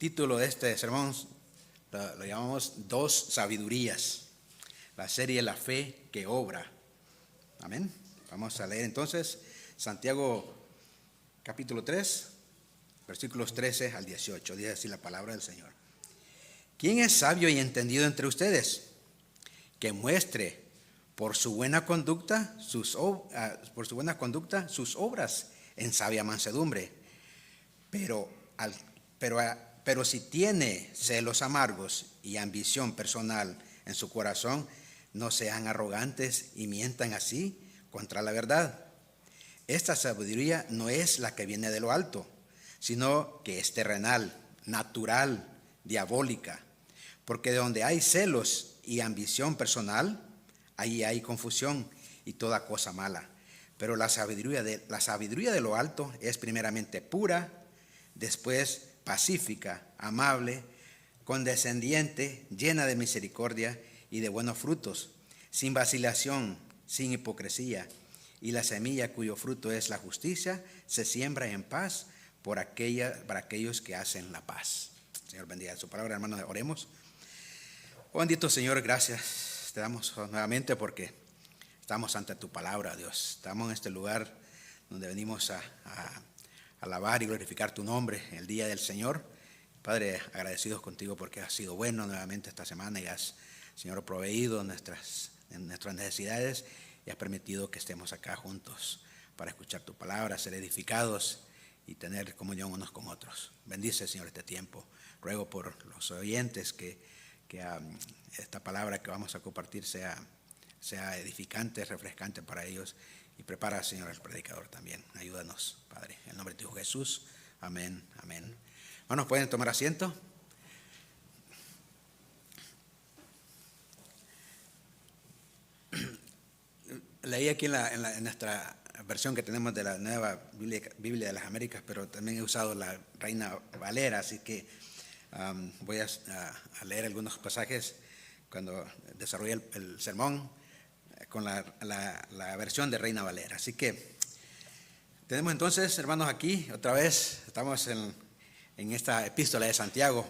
título de este sermón lo llamamos Dos Sabidurías, la serie La Fe que Obra. Amén. Vamos a leer entonces Santiago capítulo 3, versículos 13 al 18. Dice así la palabra del Señor. ¿Quién es sabio y entendido entre ustedes? Que muestre por su buena conducta sus obras en sabia mansedumbre. Pero si tiene celos amargos y ambición personal en su corazón, no sean arrogantes y mientan así contra la verdad. Esta sabiduría no es la que viene de lo alto, sino que es terrenal, natural, diabólica. Porque de donde hay celos y ambición personal, ahí hay confusión y toda cosa mala. Pero la sabiduría de lo alto es primeramente pura, después pacífica, amable, condescendiente, llena de misericordia y de buenos frutos, sin vacilación, sin hipocresía. Y la semilla cuyo fruto es la justicia se siembra en paz para aquellos que hacen la paz. Señor, bendiga su palabra, hermanos, oremos. Oh, bendito Señor, gracias te damos nuevamente porque estamos ante tu palabra, Dios. Estamos en este lugar donde venimos a alabar y glorificar tu nombre en el día del Señor. Padre, agradecidos contigo porque has sido bueno nuevamente esta semana y has, Señor, proveído nuestras necesidades y has permitido que estemos acá juntos para escuchar tu palabra, ser edificados y tener comunión unos con otros. Bendice, Señor, este tiempo. Ruego por los oyentes que esta palabra que vamos a compartir sea edificante, refrescante para ellos. Y prepara, Señor, al predicador también. Ayúdanos, Padre. En el nombre de tu Hijo Jesús. Amén, amén. Hermanos, ¿pueden tomar asiento? Leí aquí en nuestra versión que tenemos de la Nueva Biblia de las Américas, pero también he usado la Reina Valera, así que voy a leer algunos pasajes cuando desarrollé el sermón con la versión de Reina Valera. Así que tenemos entonces, hermanos, aquí otra vez, estamos en esta epístola de Santiago,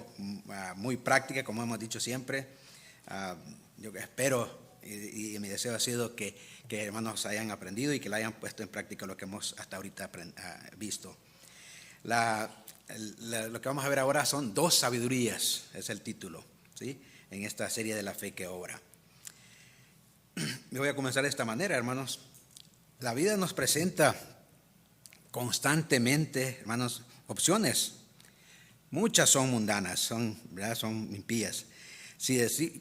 muy práctica, como hemos dicho siempre. Yo espero y mi deseo ha sido que hermanos hayan aprendido y que la hayan puesto en práctica lo que hemos hasta ahorita visto. Lo que vamos a ver ahora son dos sabidurías, es el título, ¿sí? En esta serie de la fe que obra. Me voy a comenzar de esta manera, hermanos. La vida nos presenta constantemente, hermanos, opciones. Muchas son mundanas, son impías.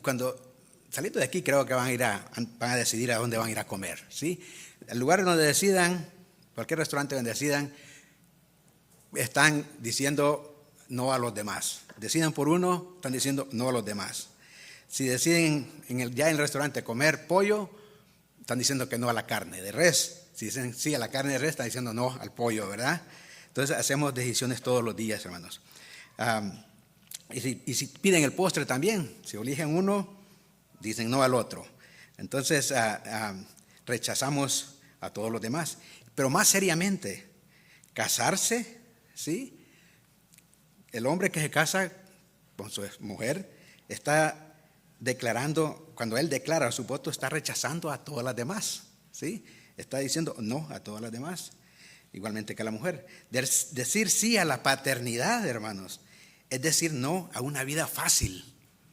Cuando saliendo de aquí creo que van a decidir a dónde van a ir a comer, ¿sí? El lugar donde decidan, cualquier restaurante donde decidan, están diciendo no a los demás. Decidan por uno, están diciendo no a los demás. Si deciden ya en el restaurante comer pollo, están diciendo que no a la carne de res. Si dicen sí a la carne de res, están diciendo no al pollo, ¿verdad? Entonces hacemos decisiones todos los días, hermanos. Y si piden el postre también, si eligen uno, dicen no al otro. Entonces rechazamos a todos los demás. Pero más seriamente, casarse, ¿sí? El hombre que se casa con su mujer está declarando, cuando él declara su voto, está rechazando a todas las demás, ¿sí? Está diciendo no a todas las demás, igualmente que a la mujer. Decir sí a la paternidad, hermanos, es decir no a una vida fácil.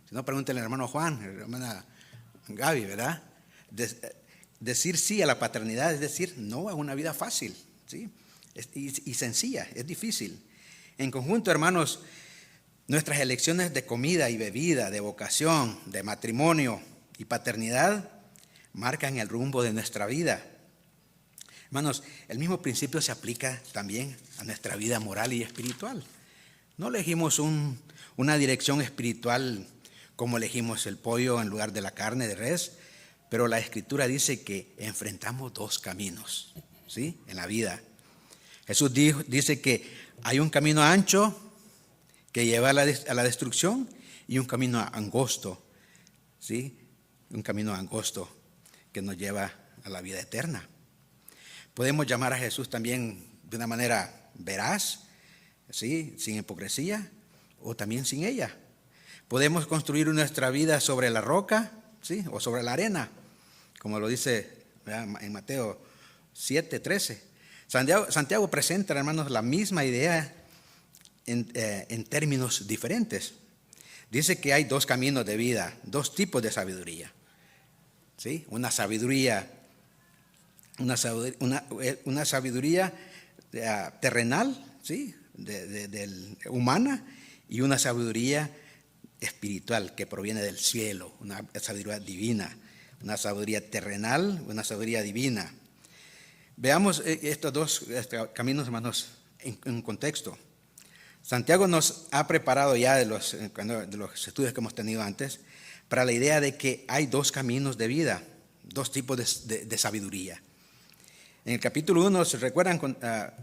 Si no, pregúntenle al hermano Juan, a la hermana Gaby, ¿verdad? Decir sí a la paternidad es decir no a una vida fácil, ¿sí? Y sencilla, es difícil. En conjunto, hermanos, nuestras elecciones de comida y bebida, de vocación, de matrimonio y paternidad marcan el rumbo de nuestra vida. Hermanos, el mismo principio se aplica también a nuestra vida moral y espiritual. No elegimos una dirección espiritual como elegimos el pollo en lugar de la carne de res, pero la Escritura dice que enfrentamos dos caminos, ¿sí? En la vida. Jesús dice que hay un camino ancho que lleva a la destrucción y un camino angosto, ¿sí? Un camino angosto que nos lleva a la vida eterna. Podemos llamar a Jesús también de una manera veraz, ¿sí? Sin hipocresía, o también sin ella. Podemos construir nuestra vida sobre la roca, ¿sí? O sobre la arena, como lo dice, ¿verdad?, en Mateo 7:13. Santiago presenta, hermanos, la misma idea en términos diferentes. Dice que hay dos caminos de vida, dos tipos de sabiduría, ¿sí? Una sabiduría terrenal, ¿sí?, humana, y una sabiduría espiritual que proviene del cielo, una sabiduría divina, una sabiduría terrenal, una sabiduría divina. Veamos estos dos caminos, hermanos, en contexto. Santiago nos ha preparado ya de los estudios que hemos tenido antes para la idea de que hay dos caminos de vida, dos tipos de sabiduría. En el capítulo 1, ¿se recuerdan?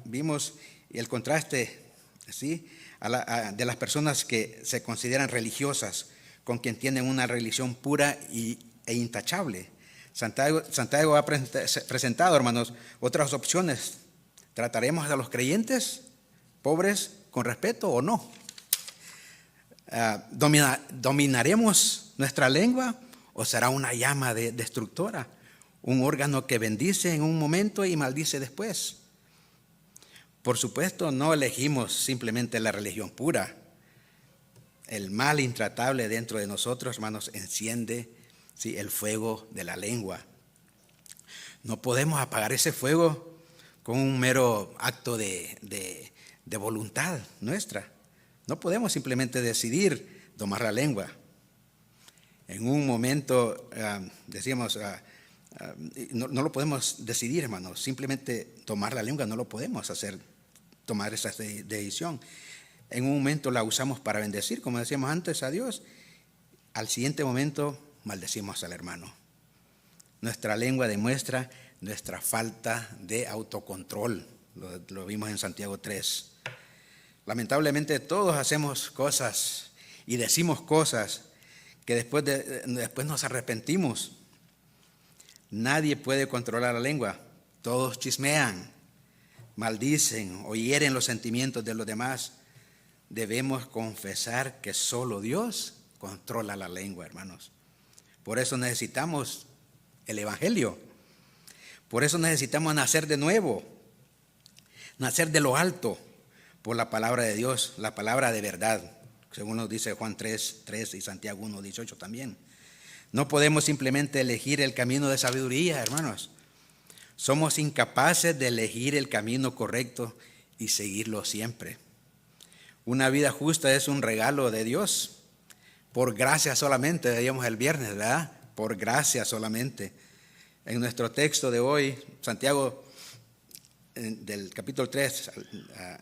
Vimos el contraste, ¿sí?, de las personas que se consideran religiosas con quien tienen una religión pura e intachable. Santiago ha presentado, hermanos, otras opciones. ¿Trataremos a los creyentes pobres con respeto o no? ¿Dominaremos nuestra lengua o será una llama destructora? Un órgano que bendice en un momento y maldice después. Por supuesto, no elegimos simplemente la religión pura. El mal intratable dentro de nosotros, hermanos, enciende, ¿sí?, el fuego de la lengua. No podemos apagar ese fuego con un mero acto de voluntad nuestra. No podemos simplemente decidir domar la lengua. En un momento, decíamos, no lo podemos decidir, hermanos. Simplemente tomar la lengua no lo podemos hacer, tomar esa decisión. En un momento la usamos para bendecir, como decíamos antes, a Dios. Al siguiente momento maldecimos al hermano. Nuestra lengua demuestra nuestra falta de autocontrol. Lo vimos en Santiago 3. Lamentablemente todos hacemos cosas y decimos cosas que después nos arrepentimos. Nadie puede controlar la lengua. Todos chismean, maldicen o hieren los sentimientos de los demás. Debemos confesar que solo Dios controla la lengua, hermanos. Por eso necesitamos el Evangelio. Por eso necesitamos nacer de nuevo, nacer de lo alto por la palabra de Dios, la palabra de verdad, según nos dice Juan 3:3 y Santiago 1:18 también. No podemos simplemente elegir el camino de sabiduría, hermanos. Somos incapaces de elegir el camino correcto y seguirlo siempre. Una vida justa es un regalo de Dios, por gracia solamente, decíamos el viernes, ¿verdad? Por gracia solamente. En nuestro texto de hoy, Santiago, del capítulo 3,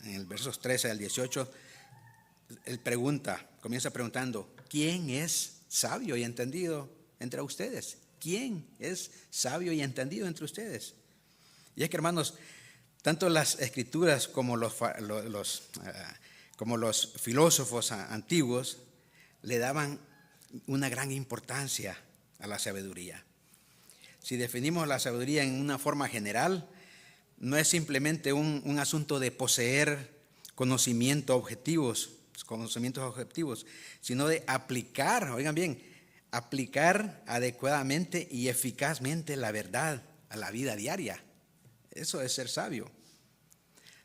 en el versos 13 al 18, él comienza preguntando, ¿quién es sabio y entendido entre ustedes? ¿Quién es sabio y entendido entre ustedes? Y es que, hermanos, tanto las escrituras como los filósofos antiguos le daban una gran importancia a la sabiduría. Si definimos la sabiduría en una forma general, no es simplemente un asunto de poseer conocimientos objetivos, sino de aplicar, oigan bien, aplicar adecuadamente y eficazmente la verdad a la vida diaria. Eso es ser sabio.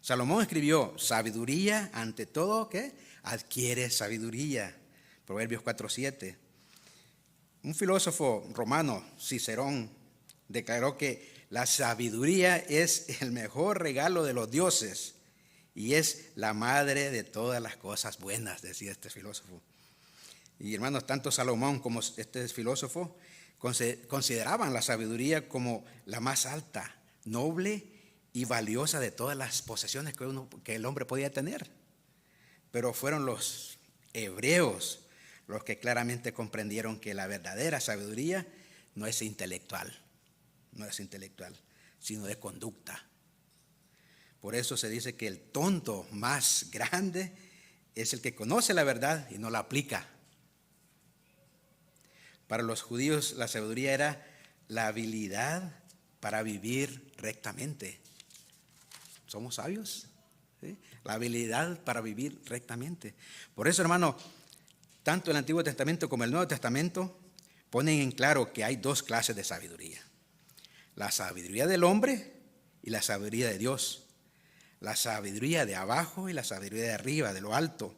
Salomón escribió, sabiduría ante todo, ¿qué? Adquiere sabiduría. Proverbios 4:7. Un filósofo romano, Cicerón, declaró que la sabiduría es el mejor regalo de los dioses y es la madre de todas las cosas buenas, decía este filósofo. Y hermanos, tanto Salomón como este filósofo consideraban la sabiduría como la más alta, noble y valiosa de todas las posesiones que el hombre podía tener. Pero fueron los hebreos los que claramente comprendieron que la verdadera sabiduría no es intelectual, sino de conducta. Por eso se dice que el tonto más grande es el que conoce la verdad y no la aplica. Para los judíos la sabiduría era la habilidad para vivir rectamente. ¿Somos sabios? ¿sí? La habilidad para vivir rectamente. Por eso, hermano, tanto el Antiguo Testamento como el Nuevo Testamento ponen en claro que hay dos clases de sabiduría. La sabiduría del hombre y la sabiduría de Dios. La sabiduría de abajo y la sabiduría de arriba, de lo alto.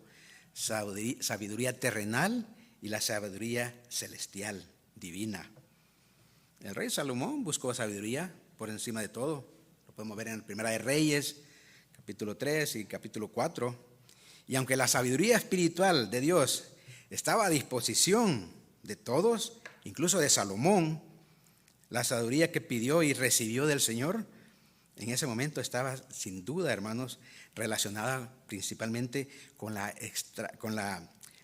Sabiduría terrenal y la sabiduría celestial, divina. El rey Salomón buscó sabiduría por encima de todo. Lo podemos ver en el Primera de Reyes, capítulo 3 y capítulo 4. Y aunque la sabiduría espiritual de Dios estaba a disposición de todos, incluso de Salomón, la sabiduría que pidió y recibió del Señor, en ese momento estaba sin duda, hermanos, relacionada principalmente con la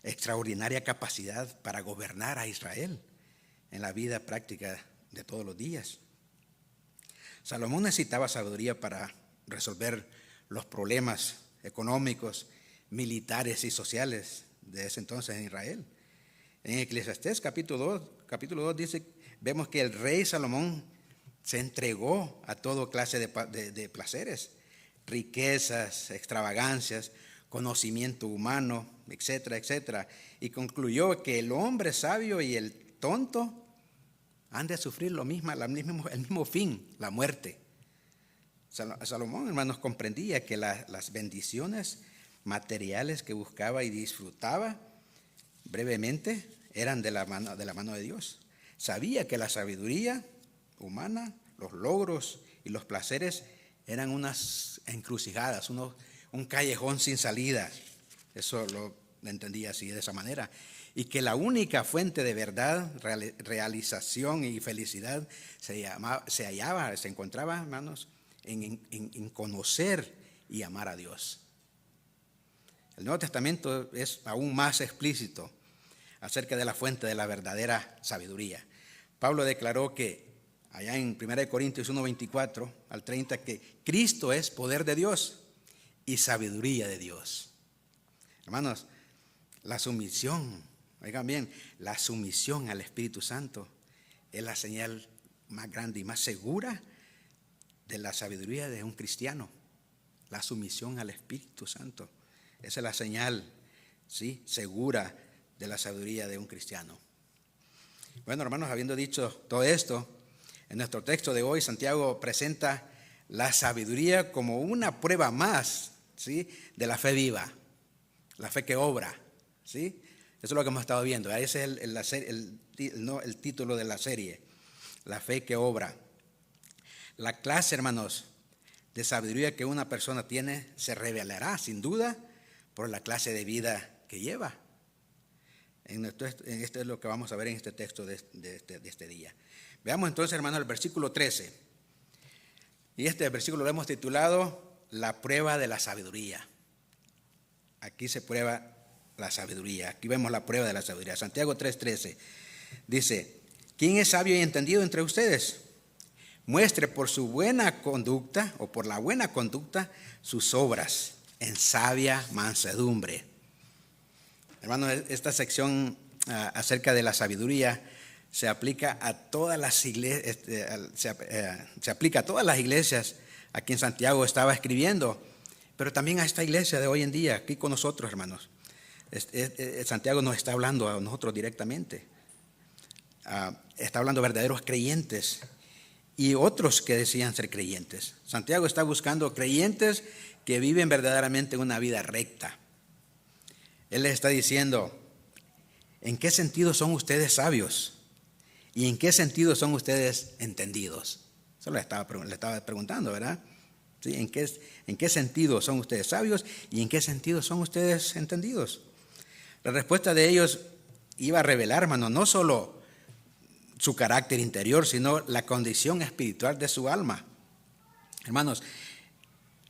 extraordinaria capacidad para gobernar a Israel en la vida práctica de todos los días. Salomón necesitaba sabiduría para resolver los problemas económicos, militares y sociales de ese entonces en Israel. En Eclesiastés capítulo 2 dice, vemos que el rey Salomón se entregó a toda clase de placeres, riquezas, extravagancias, conocimiento humano, etcétera, etcétera. Y concluyó que el hombre sabio y el tonto han de sufrir el mismo fin, la muerte. Salomón, hermanos, comprendía que las bendiciones materiales que buscaba y disfrutaba brevemente eran de la mano de Dios. Sabía que la sabiduría humana, los logros y los placeres eran unas encrucijadas, un callejón sin salida. Eso lo entendía así, de esa manera. Y que la única fuente de verdad, realización y felicidad se encontraba, hermanos, en conocer y amar a Dios. El Nuevo Testamento es aún más explícito acerca de la fuente de la verdadera sabiduría. Pablo declaró que allá en 1 Corintios 1:24 al 30 que Cristo es poder de Dios y sabiduría de Dios. Hermanos, la sumisión, oigan bien, la sumisión al Espíritu Santo es la señal más grande y más segura de la sabiduría de un cristiano. La sumisión al Espíritu Santo. Esa es la señal, ¿sí?, segura de la sabiduría de un cristiano. Bueno, hermanos, habiendo dicho todo esto, en nuestro texto de hoy, Santiago presenta la sabiduría como una prueba más, ¿sí?, de la fe viva, la fe que obra, ¿sí? Eso es lo que hemos estado viendo. Ese es el título de la serie, la fe que obra. La clase, hermanos, de sabiduría que una persona tiene se revelará sin duda por la clase de vida que lleva. Esto es lo que vamos a ver en este texto de este día. Veamos entonces, hermanos, el versículo 13. Y este versículo lo hemos titulado La prueba de la sabiduría. Aquí se prueba la sabiduría. Aquí vemos la prueba de la sabiduría. Santiago 3:13 dice: ¿quién es sabio y entendido entre ustedes? Muestre por su buena conducta o por la buena conducta sus obras en sabia mansedumbre. Hermanos, esta sección acerca de la sabiduría se aplica a todas las iglesias, se aplica a todas las iglesias a quien Santiago estaba escribiendo, pero también a esta iglesia de hoy en día, aquí con nosotros, hermanos. Santiago nos está hablando a nosotros directamente. Está hablando a verdaderos creyentes y otros que decían ser creyentes. Santiago está buscando creyentes que viven verdaderamente una vida recta. Él les está diciendo: ¿en qué sentido son ustedes sabios? ¿Y en qué sentido son ustedes entendidos? Eso le estaba preguntando, ¿verdad? ¿Sí? ¿En qué sentido son ustedes sabios y en qué sentido son ustedes entendidos? La respuesta de ellos iba a revelar, hermano, no solo su carácter interior, sino la condición espiritual de su alma. Hermanos,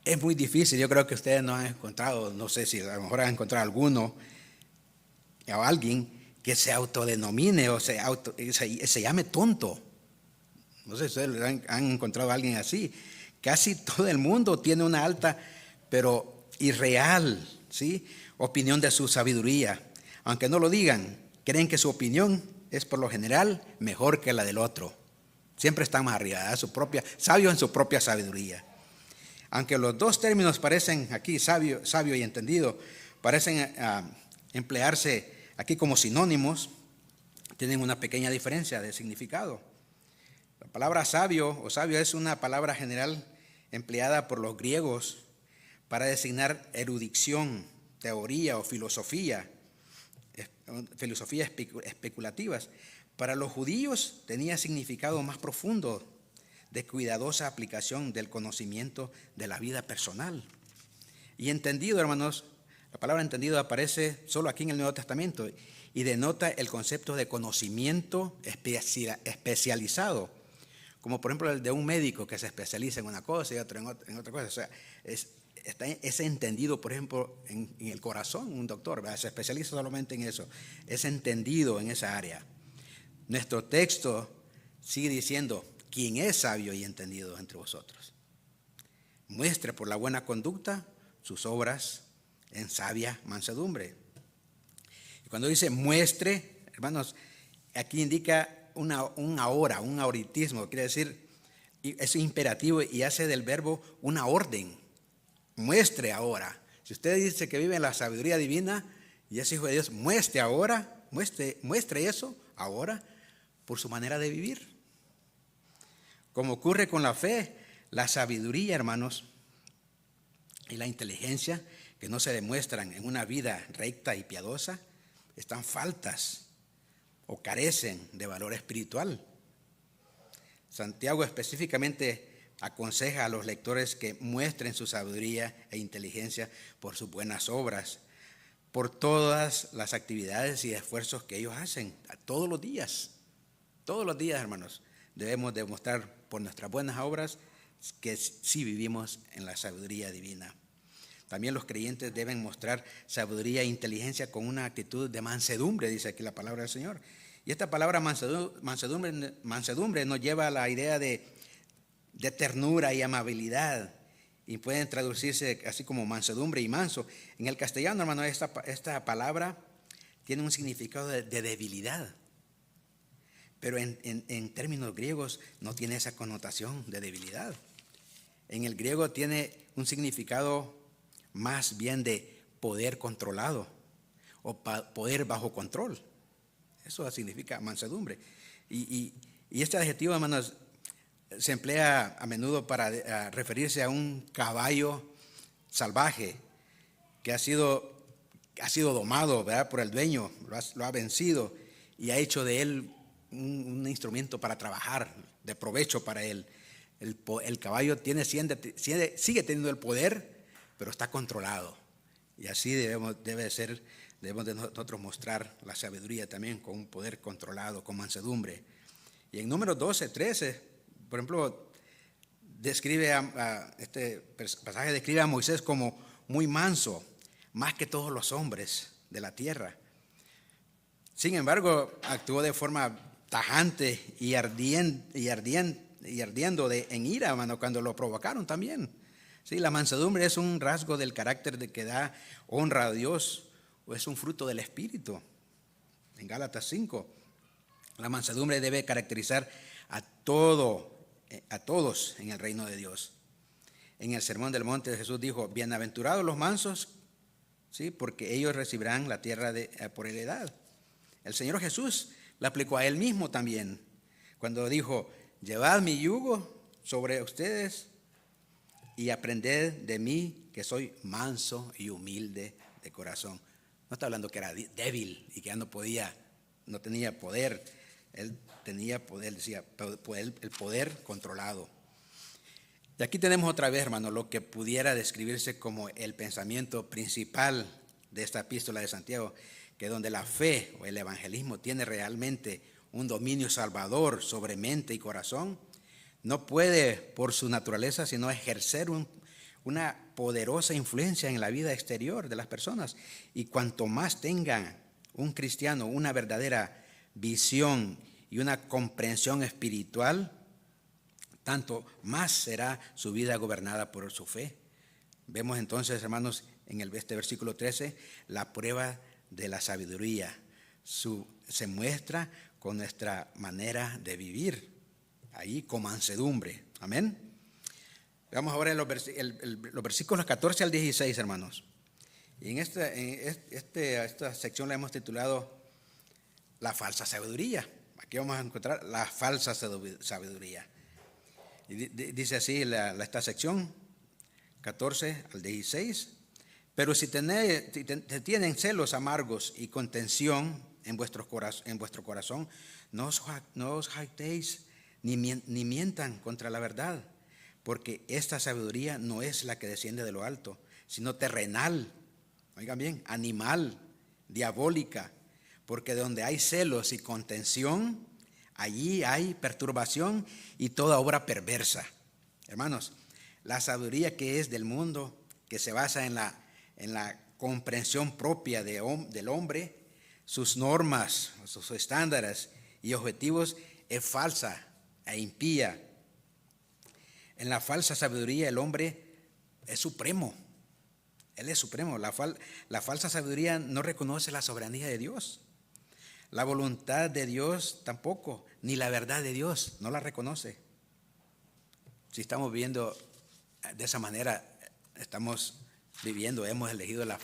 es muy difícil. Yo creo que ustedes no han encontrado, no sé si a lo mejor han encontrado alguno o alguien que se autodenomine o se llame tonto. No sé si ustedes han encontrado a alguien así. Casi todo el mundo tiene una alta, pero irreal, ¿sí?, opinión de su sabiduría. Aunque no lo digan, creen que su opinión es por lo general mejor que la del otro. Siempre están más arriba, sabios en su propia sabiduría. Aunque los dos términos parecen aquí, sabio y entendido, parecen emplearse aquí como sinónimos, tienen una pequeña diferencia de significado. La palabra sabio o sabio es una palabra general empleada por los griegos para designar erudición, teoría o filosofías especulativas. Para los judíos tenía significado más profundo de cuidadosa aplicación del conocimiento de la vida personal. Y entendido, hermanos, la palabra entendido aparece solo aquí en el Nuevo Testamento y denota el concepto de conocimiento especializado, como por ejemplo el de un médico que se especializa en una cosa y otro en otra cosa. O sea, es entendido, por ejemplo, en el corazón, un doctor, ¿verdad? Se especializa solamente en eso, es entendido en esa área. Nuestro texto sigue diciendo: ¿quién es sabio y entendido entre vosotros? Muestre por la buena conducta sus obras en sabia mansedumbre. Y cuando dice muestre, hermanos, aquí indica un ahoritismo, quiere decir, es imperativo y hace del verbo una orden. Muestre ahora. Si usted dice que vive en la sabiduría divina y es hijo de Dios, muestre ahora, muestre eso ahora por su manera de vivir. Como ocurre con la fe, la sabiduría, hermanos, y la inteligencia que no se demuestran en una vida recta y piadosa, están faltas o carecen de valor espiritual. Santiago específicamente aconseja a los lectores que muestren su sabiduría e inteligencia por sus buenas obras, por todas las actividades y esfuerzos que ellos hacen todos los días. Todos los días, hermanos, debemos demostrar por nuestras buenas obras que sí vivimos en la sabiduría divina. También los creyentes deben mostrar sabiduría e inteligencia con una actitud de mansedumbre, dice aquí la palabra del Señor. Y esta palabra mansedumbre nos lleva a la idea de ternura y amabilidad, y pueden traducirse así como mansedumbre y manso. En el castellano, hermano, esta palabra tiene un significado de debilidad, pero en términos griegos no tiene esa connotación de debilidad. En el griego tiene un significado más bien de poder controlado o poder bajo control. Eso significa mansedumbre. Y este adjetivo, hermanos, se emplea a menudo para referirse a un caballo salvaje que ha sido domado, ¿verdad?, por el dueño, lo ha vencido y ha hecho de él un instrumento para trabajar, de provecho para él. El caballo sigue teniendo el poder, pero está controlado. Y así debemos de nosotros mostrar la sabiduría también, con un poder controlado, con mansedumbre. Y en Números 12, 13, por ejemplo, este pasaje describe a Moisés como muy manso, más que todos los hombres de la tierra. Sin embargo, actuó de forma tajante y ardiendo en ira, hermano, cuando lo provocaron también. Sí, la mansedumbre es un rasgo del carácter de que da honra a Dios, o es un fruto del Espíritu. En Gálatas 5, la mansedumbre debe caracterizar a todos en el reino de Dios. En el Sermón del Monte Jesús dijo: bienaventurados los mansos, ¿sí?, porque ellos recibirán la tierra por heredad. El Señor Jesús la aplicó a él mismo también, cuando dijo: llevad mi yugo sobre ustedes y aprended de mí, que soy manso y humilde de corazón. No está hablando que era débil y que ya no tenía poder. Él tenía poder, decía, el poder controlado. Y aquí tenemos otra vez, hermano, lo que pudiera describirse como el pensamiento principal de esta epístola de Santiago, que donde la fe o el evangelismo tiene realmente un dominio salvador sobre mente y corazón, no puede por su naturaleza sino ejercer una poderosa influencia en la vida exterior de las personas. Y cuanto más tenga un cristiano una verdadera visión y una comprensión espiritual, tanto más será su vida gobernada por su fe. Vemos entonces, hermanos, en este versículo 13, la prueba de la sabiduría. Se muestra con nuestra manera de vivir, ahí con mansedumbre. Amén. Vamos ahora en los versículos 14 al 16, hermanos. Y en esta sección la hemos titulado La falsa sabiduría. Aquí vamos a encontrar la falsa sabiduría. Y dice así esta sección, 14 al 16. Pero si tienen celos amargos y contención en vuestro corazón, no os jactéis ni mientan contra la verdad, porque esta sabiduría no es la que desciende de lo alto, sino terrenal, oigan bien, animal, diabólica, porque donde hay celos y contención, allí hay perturbación y toda obra perversa. Hermanos, la sabiduría que es del mundo, que se basa en la comprensión propia del hombre, sus normas, sus estándares y objetivos, es falsa e impía. En la falsa sabiduría el hombre es supremo. Él es supremo. La falsa sabiduría no reconoce la soberanía de Dios. La voluntad de Dios tampoco, ni la verdad de Dios, no la reconoce. Si estamos viviendo de esa manera, estamos viviendo, hemos elegido la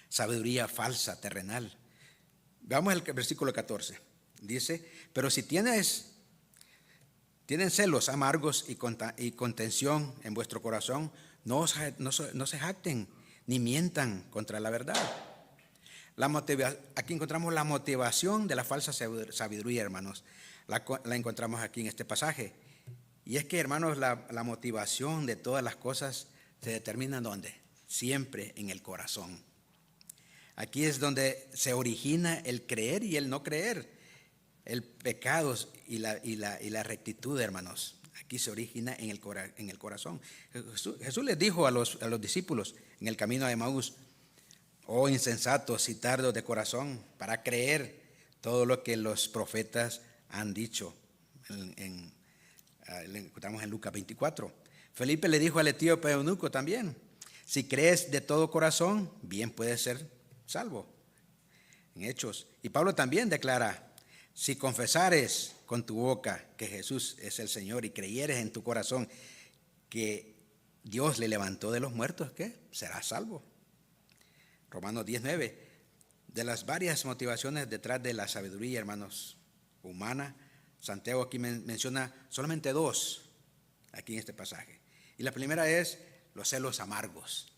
sabiduría falsa, terrenal. Veamos el versículo 14. Dice, pero si tienen celos amargos y contención en vuestro corazón, no se jacten ni mientan contra la verdad. Aquí encontramos la motivación de la falsa sabiduría, hermanos. La encontramos aquí en este pasaje. Y es que, hermanos, la motivación de todas las cosas se determina ¿dónde? Siempre en el corazón. Aquí es donde se origina el creer y el no creer, el pecado y la rectitud, hermanos. Aquí se origina en el corazón. Jesús les dijo a los discípulos en el camino de Emaús: oh insensatos y tardos de corazón, para creer todo lo que los profetas han dicho. Lo encontramos en Lucas 24. Felipe le dijo al etíope eunuco también: si crees de todo corazón, bien puedes ser salvo. En Hechos. Y Pablo también declara: si confesares con tu boca que Jesús es el Señor y creyeres en tu corazón que Dios le levantó de los muertos, ¿qué? Serás salvo. Romanos 10:9. De las varias motivaciones detrás de la sabiduría, hermanos, humana, Santiago aquí menciona solamente dos, aquí en este pasaje. Y la primera es los celos amargos.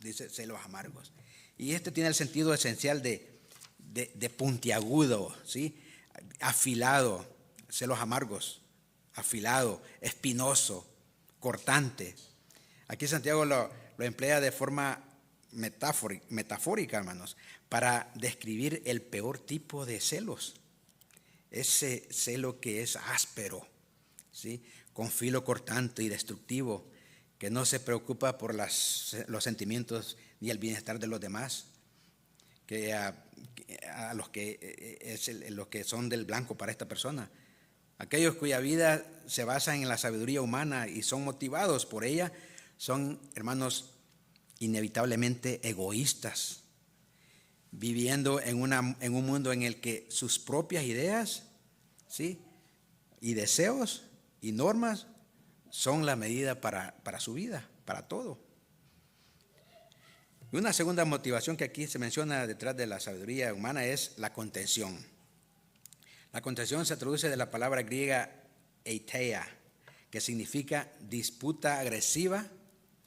Dice celos amargos. Y este tiene el sentido esencial de puntiagudo, ¿sí? Afilado, celos amargos, afilado, espinoso, cortante. Aquí Santiago lo emplea de forma metafórica, hermanos, para describir el peor tipo de celos. Ese celo que es áspero, ¿sí? Con filo cortante y destructivo, que no se preocupa por los sentimientos ni el bienestar de los demás, que a los que son del blanco para esta persona. Aquellos cuya vida se basa en la sabiduría humana y son motivados por ella, son, hermanos, inevitablemente egoístas, viviendo en un mundo en el que sus propias ideas, ¿sí?, y deseos y normas son la medida para su vida, para todo. Y una segunda motivación que aquí se menciona detrás de la sabiduría humana es la contención. La contención se traduce de la palabra griega eiteia, que significa disputa agresiva,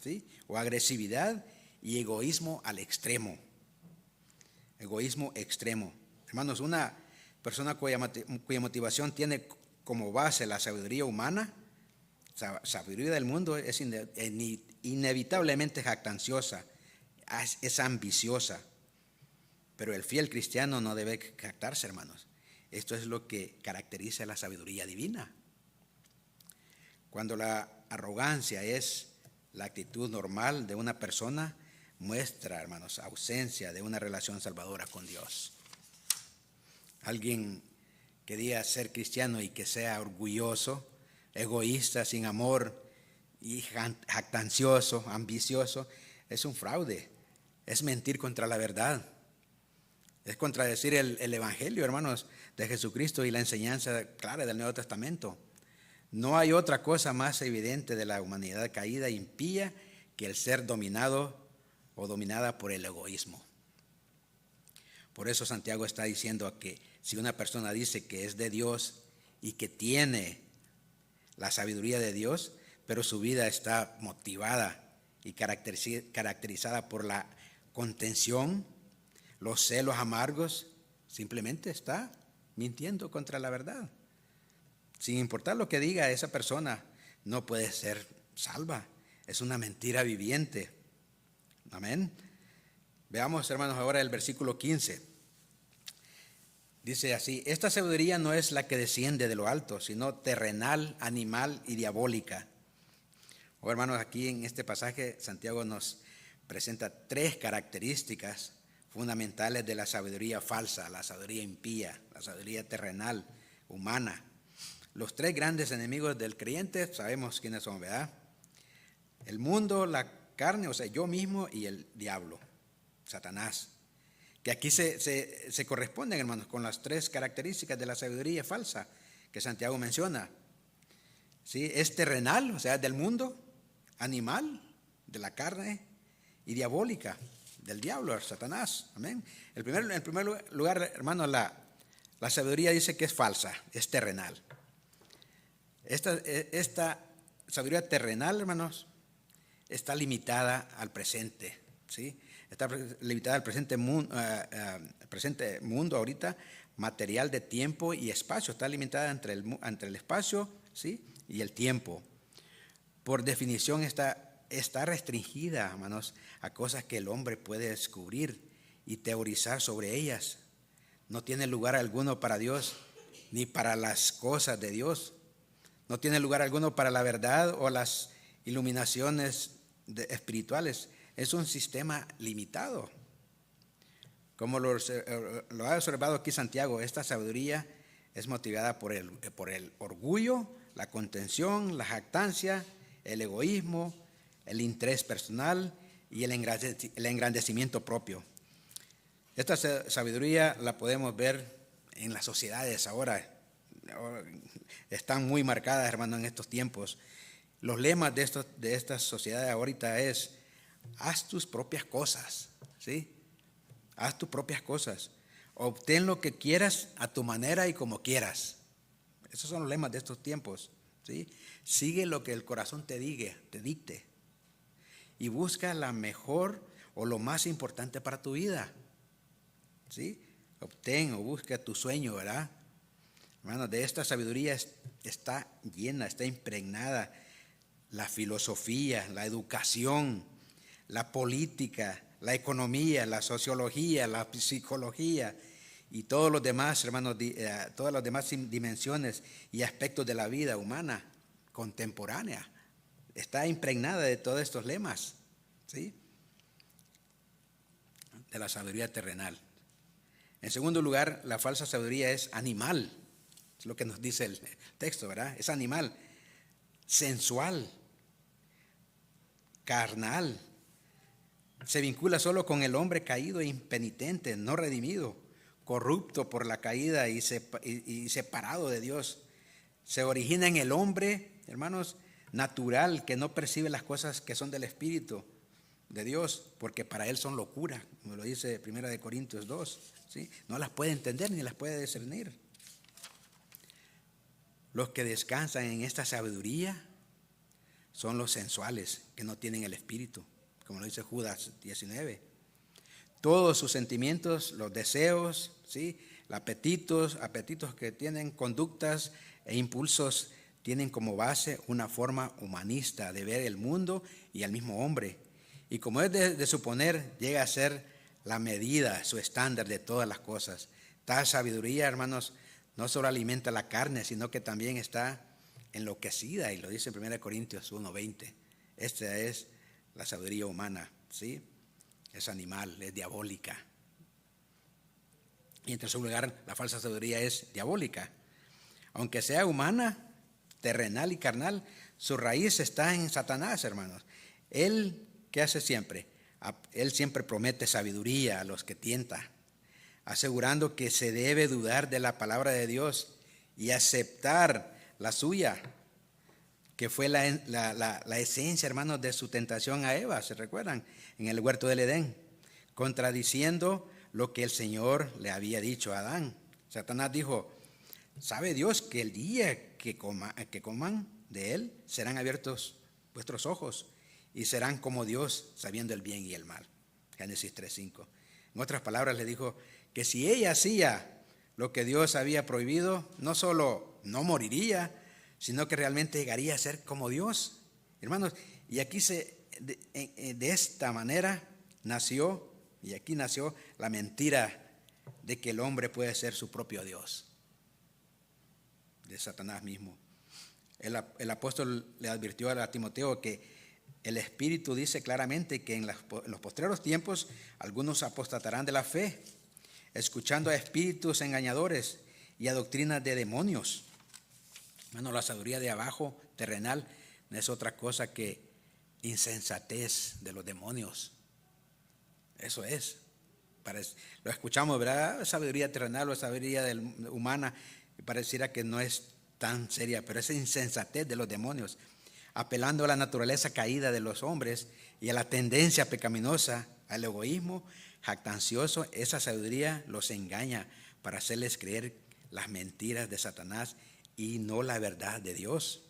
¿sí?, o agresividad y egoísmo al extremo. Egoísmo extremo. Hermanos, una persona cuya motivación tiene como base la sabiduría humana, sabiduría del mundo, es inevitablemente jactanciosa, es ambiciosa. Pero el fiel cristiano no debe jactarse, hermanos. Esto es lo que caracteriza la sabiduría divina. Cuando la arrogancia es la actitud normal de una persona, muestra, hermanos, ausencia de una relación salvadora con Dios. Alguien que diga ser cristiano y que sea orgulloso, egoísta, sin amor y jactancioso, ambicioso, es un fraude, es mentir contra la verdad, es contradecir el evangelio, hermanos, de Jesucristo y la enseñanza clara del Nuevo Testamento. No hay otra cosa más evidente de la humanidad caída e impía que el ser dominado o dominada por el egoísmo. Por eso Santiago está diciendo que si una persona dice que es de Dios y que tiene la sabiduría de Dios, pero su vida está motivada y caracterizada por la contención, los celos amargos, simplemente está mintiendo contra la verdad. Sin importar lo que diga esa persona, no puede ser salva. Es una mentira viviente. Amén. Veamos, hermanos, ahora el versículo 15. Dice así: esta sabiduría no es la que desciende de lo alto, sino terrenal, animal y diabólica. Oh, hermanos, aquí en este pasaje Santiago nos presenta tres características fundamentales de la sabiduría falsa, la sabiduría impía, la sabiduría terrenal, humana. Los tres grandes enemigos del creyente sabemos quiénes son, ¿verdad? El mundo, la carne, o sea, yo mismo, y el diablo, Satanás. Que aquí se corresponden, hermanos, con las tres características de la sabiduría falsa que Santiago menciona. ¿Sí? Es terrenal, o sea, del mundo, animal, de la carne, y diabólica, del diablo, Satanás. Amén. En primer lugar, hermanos, la sabiduría dice que es falsa, es terrenal. Esta sabiduría terrenal, hermanos, está limitada al presente, ¿sí? Está limitada al presente mundo ahorita, material de tiempo y espacio. Está limitada entre el espacio, ¿sí?, y el tiempo. Por definición está restringida, hermanos, a cosas que el hombre puede descubrir y teorizar sobre ellas. No tiene lugar alguno para Dios ni para las cosas de Dios. No tiene lugar alguno para la verdad o las iluminaciones espirituales. Es un sistema limitado. Como lo ha observado aquí Santiago, esta sabiduría es motivada por el orgullo, la contención, la jactancia, el egoísmo, el interés personal y el engrandecimiento propio. Esta sabiduría la podemos ver en las sociedades ahora. Están muy marcadas, hermano, en estos tiempos. Los lemas de estas sociedades ahorita es: haz tus propias cosas, ¿sí? Haz tus propias cosas. Obtén lo que quieras a tu manera y como quieras. Esos son los lemas de estos tiempos, ¿sí? Sigue lo que el corazón te dicte. Y busca la mejor o lo más importante para tu vida, ¿sí? Obtén o busca tu sueño, ¿verdad? Hermanos, de esta sabiduría está llena, está impregnada la filosofía, la educación, la política, la economía, la sociología, la psicología y todos los demás, hermanos, todas las demás dimensiones y aspectos de la vida humana contemporánea. Está impregnada de todos estos lemas, ¿sí?, de la sabiduría terrenal. En segundo lugar, la falsa sabiduría es animal. Es lo que nos dice el texto, ¿verdad? Es animal, sensual, carnal. Se vincula solo con el hombre caído e impenitente, no redimido, corrupto por la caída y separado de Dios. Se origina en el hombre, hermanos, natural, que no percibe las cosas que son del Espíritu de Dios, porque para él son locura, como lo dice 1 Corintios 2, ¿sí? No las puede entender ni las puede discernir. Los que descansan en esta sabiduría son los sensuales, que no tienen el Espíritu, como lo dice Judas 19. Todos sus sentimientos, los deseos, ¿sí?, apetitos que tienen, conductas e impulsos, tienen como base una forma humanista de ver el mundo y al mismo hombre. Y como es de suponer, llega a ser la medida, su estándar de todas las cosas. Tal sabiduría, hermanos, no solo alimenta la carne, sino que también está enloquecida, y lo dice en 1 Corintios 1:20. Esta es la sabiduría humana, ¿sí? Es animal, es diabólica. Y en tercer lugar, la falsa sabiduría es diabólica. Aunque sea humana, terrenal y carnal, su raíz está en Satanás, hermanos. Él, ¿qué hace siempre? Él siempre promete sabiduría a los que tienta, asegurando que se debe dudar de la palabra de Dios y aceptar la suya. que fue la esencia, hermanos, de su tentación a Eva, ¿se recuerdan? En el huerto del Edén, contradiciendo lo que el Señor le había dicho a Adán. Satanás dijo: ¿sabe Dios que el día que coman de él serán abiertos vuestros ojos y serán como Dios, sabiendo el bien y el mal? Génesis 3:5. En otras palabras, le dijo que si ella hacía lo que Dios había prohibido, no solo no moriría, sino que realmente llegaría a ser como Dios. Hermanos, y aquí de esta manera nació, y aquí nació la mentira de que el hombre puede ser su propio Dios, de Satanás mismo. El apóstol le advirtió a Timoteo que el Espíritu dice claramente que en los postreros tiempos algunos apostatarán de la fe, escuchando a espíritus engañadores y a doctrinas de demonios. Hermano, la sabiduría de abajo, terrenal, no es otra cosa que insensatez de los demonios. Eso es. Lo escuchamos, ¿verdad? Sabiduría terrenal o sabiduría humana, y pareciera que no es tan seria, pero es insensatez de los demonios, apelando a la naturaleza caída de los hombres y a la tendencia pecaminosa, al egoísmo jactancioso. Esa sabiduría los engaña para hacerles creer las mentiras de Satanás y no la verdad de Dios.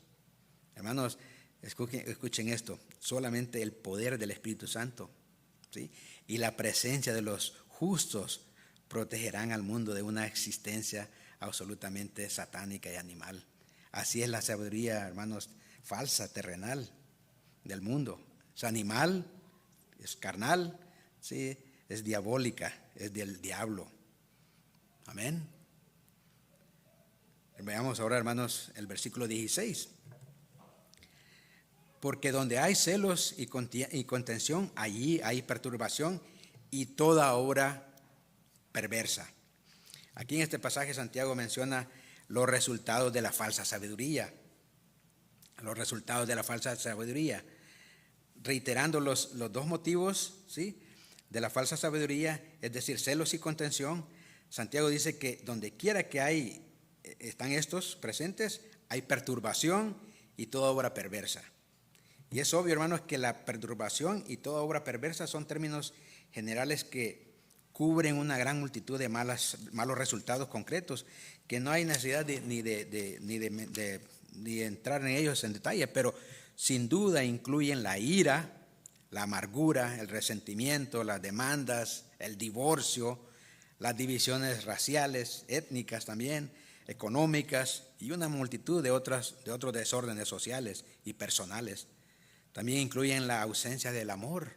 Hermanos, escuchen esto: solamente el poder del Espíritu Santo, ¿sí?, y la presencia de los justos protegerán al mundo de una existencia absolutamente satánica y animal. Así es la sabiduría, hermanos, falsa, terrenal del mundo. Es animal, es carnal, ¿sí?, es diabólica, es del diablo. Amén. Veamos ahora, hermanos, el versículo 16. Porque donde hay celos y contención, allí hay perturbación y toda obra perversa. Aquí en este pasaje Santiago menciona los resultados de la falsa sabiduría. Los resultados de la falsa sabiduría. Reiterando los dos motivos, ¿sí?, de la falsa sabiduría, es decir, celos y contención. Santiago dice que donde quiera que están estos presentes, hay perturbación y toda obra perversa. Y es obvio, hermanos, que la perturbación y toda obra perversa son términos generales que cubren una gran multitud de malos resultados concretos, que no hay necesidad ni de entrar en ellos en detalle, pero sin duda incluyen la ira, la amargura, el resentimiento, las demandas, el divorcio, las divisiones raciales, étnicas también, económicas y una multitud de otros desórdenes sociales y personales. También incluyen la ausencia del amor,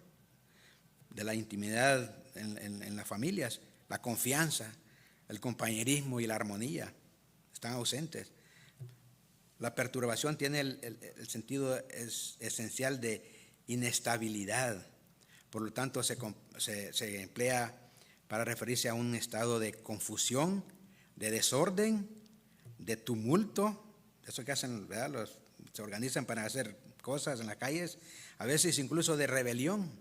de la intimidad en las familias, la confianza, el compañerismo y la armonía. Están ausentes. La perturbación tiene el sentido esencial de inestabilidad. Por lo tanto, se emplea para referirse a un estado de confusión, de desorden, de tumulto. Eso que hacen, ¿verdad? Se organizan para hacer cosas en las calles, a veces incluso de rebelión.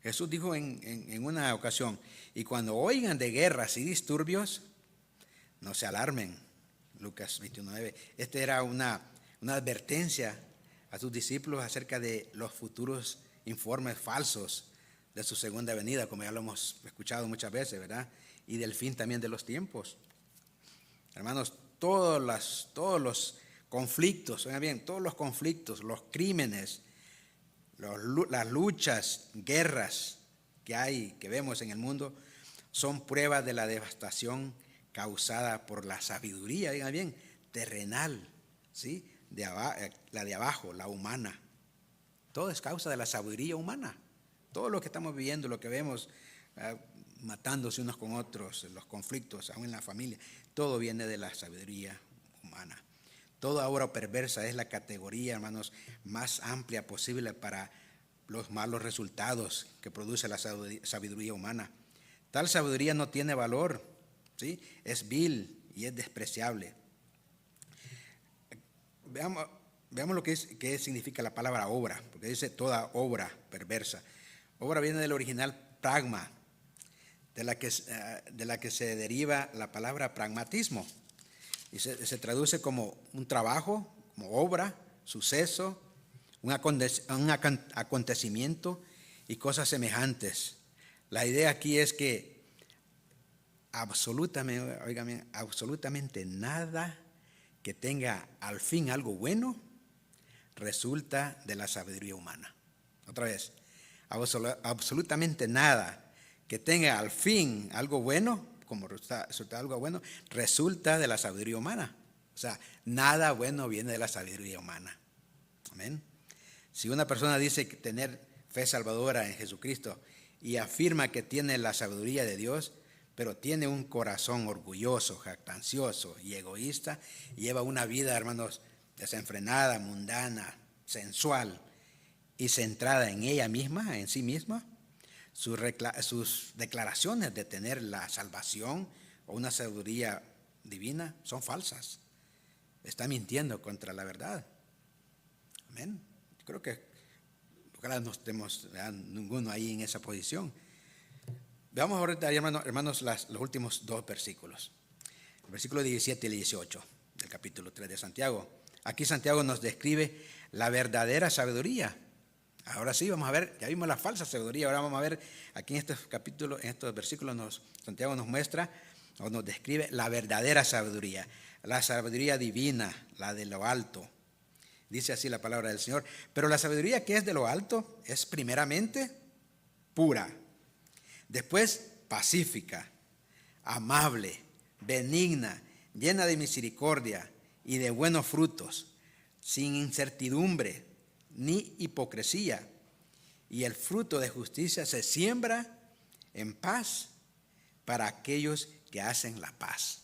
Jesús dijo en una ocasión: y cuando oigan de guerras y disturbios, no se alarmen. Lucas 21:9. Esta era una advertencia a sus discípulos acerca de los futuros informes falsos de su segunda venida, como ya lo hemos escuchado muchas veces, ¿verdad? Y del fin también de los tiempos. Hermanos, todos los conflictos, oigan bien, todos los conflictos, los crímenes, las luchas, guerras que vemos en el mundo, son pruebas de la devastación causada por la sabiduría, oigan bien, terrenal, ¿sí?, la de abajo, la humana. Todo es causa de la sabiduría humana. Todo lo que estamos viviendo, lo que vemos, matándose unos con otros, los conflictos, aún en la familia, todo viene de la sabiduría humana. Toda obra perversa es la categoría, hermanos, más amplia posible para los malos resultados que produce la sabiduría humana. Tal sabiduría no tiene valor, ¿sí?, es vil y es despreciable. Veamos lo que significa la palabra obra, porque dice toda obra perversa. Obra viene del original pragma, de la que se deriva la palabra pragmatismo, y se traduce como un trabajo, como obra, suceso, un acontecimiento y cosas semejantes. La idea aquí es que absolutamente nada que tenga al fin algo bueno resulta de la sabiduría humana. Otra vez, absolutamente nada que tenga al fin algo bueno, como resulta algo bueno, resulta de la sabiduría humana. O sea, nada bueno viene de la sabiduría humana. Amén. Si una persona dice que tener fe salvadora en Jesucristo y afirma que tiene la sabiduría de Dios, pero tiene un corazón orgulloso, jactancioso y egoísta, y lleva una vida, hermanos, desenfrenada, mundana, sensual y centrada en ella misma, en sí misma, sus declaraciones de tener la salvación o una sabiduría divina son falsas. Está mintiendo contra la verdad. Amén. Yo creo que ojalá no estemos ninguno ahí en esa posición. Veamos ahorita, hermanos, los últimos dos versículos. El versículo 17 y 18 del capítulo 3 de Santiago. Aquí Santiago nos describe la verdadera sabiduría. Ahora sí, vamos a ver, ya vimos la falsa sabiduría, ahora vamos a ver aquí en estos capítulos, en estos versículos, Santiago nos muestra o nos describe la verdadera sabiduría, la sabiduría divina, la de lo alto. Dice así la palabra del Señor. Pero la sabiduría que es de lo alto es primeramente pura, después pacífica, amable, benigna, llena de misericordia y de buenos frutos, sin incertidumbre ni hipocresía. Y el fruto de justicia se siembra en paz para aquellos que hacen la paz.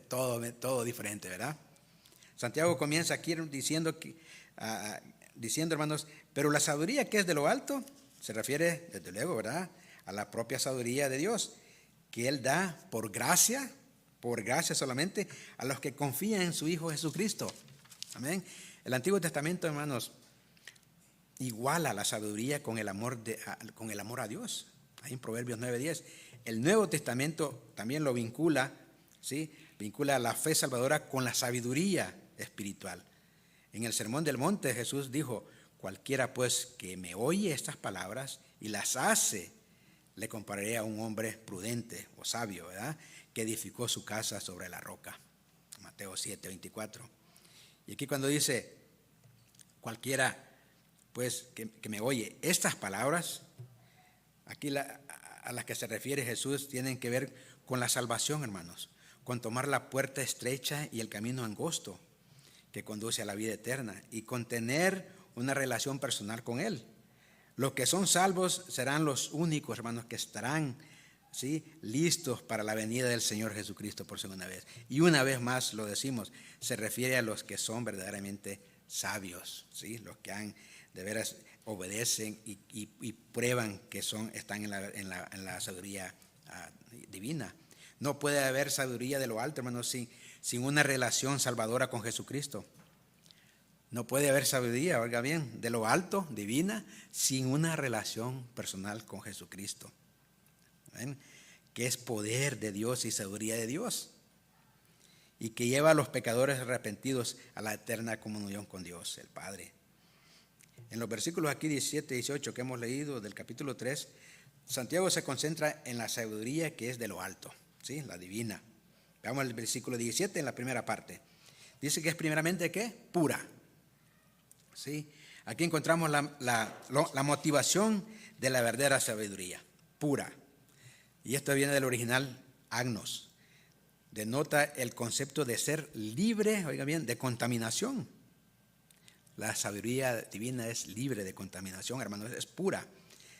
Todo diferente, ¿verdad? Santiago comienza aquí diciendo, hermanos, pero la sabiduría que es de lo alto se refiere, desde luego, ¿verdad?, a la propia sabiduría de Dios, que Él da por gracia solamente a los que confían en su Hijo Jesucristo. Amén. El Antiguo Testamento, hermanos, iguala la sabiduría con el amor a Dios. Ahí en Proverbios 9:10. El Nuevo Testamento también lo vincula, ¿sí? Vincula la fe salvadora con la sabiduría espiritual. En el Sermón del Monte Jesús dijo: cualquiera pues que me oye estas palabras y las hace, le compararé a un hombre prudente o sabio, ¿verdad?, que edificó su casa sobre la roca. Mateo 7:24. Y aquí cuando dice cualquiera pues que me oye estas palabras, aquí a las que se refiere Jesús tienen que ver con la salvación, hermanos, con tomar la puerta estrecha y el camino angosto que conduce a la vida eterna y con tener una relación personal con Él. Los que son salvos serán los únicos, hermanos, que estarán, ¿sí?, listos para la venida del Señor Jesucristo por segunda vez. Y una vez más lo decimos, se refiere a los que son verdaderamente sabios, ¿sí?, los que de veras obedecen y prueban que están en la sabiduría divina. No puede haber sabiduría de lo alto, hermanos, sin una relación salvadora con Jesucristo. No puede haber sabiduría, oiga bien, de lo alto, divina, sin una relación personal con Jesucristo. ¿Ven? Que es poder de Dios y sabiduría de Dios. Y que lleva a los pecadores arrepentidos a la eterna comunión con Dios, el Padre. En los versículos aquí 17 y 18 que hemos leído del capítulo 3, Santiago se concentra en la sabiduría que es de lo alto, ¿sí?, la divina. Veamos el versículo 17 en la primera parte. Dice que es primeramente, ¿qué? Pura. ¿Sí? Aquí encontramos la motivación de la verdadera sabiduría, pura. Y esto viene del original agnos. Denota el concepto de ser libre, oiga bien, de contaminación. La sabiduría divina es libre de contaminación, hermanos, es pura,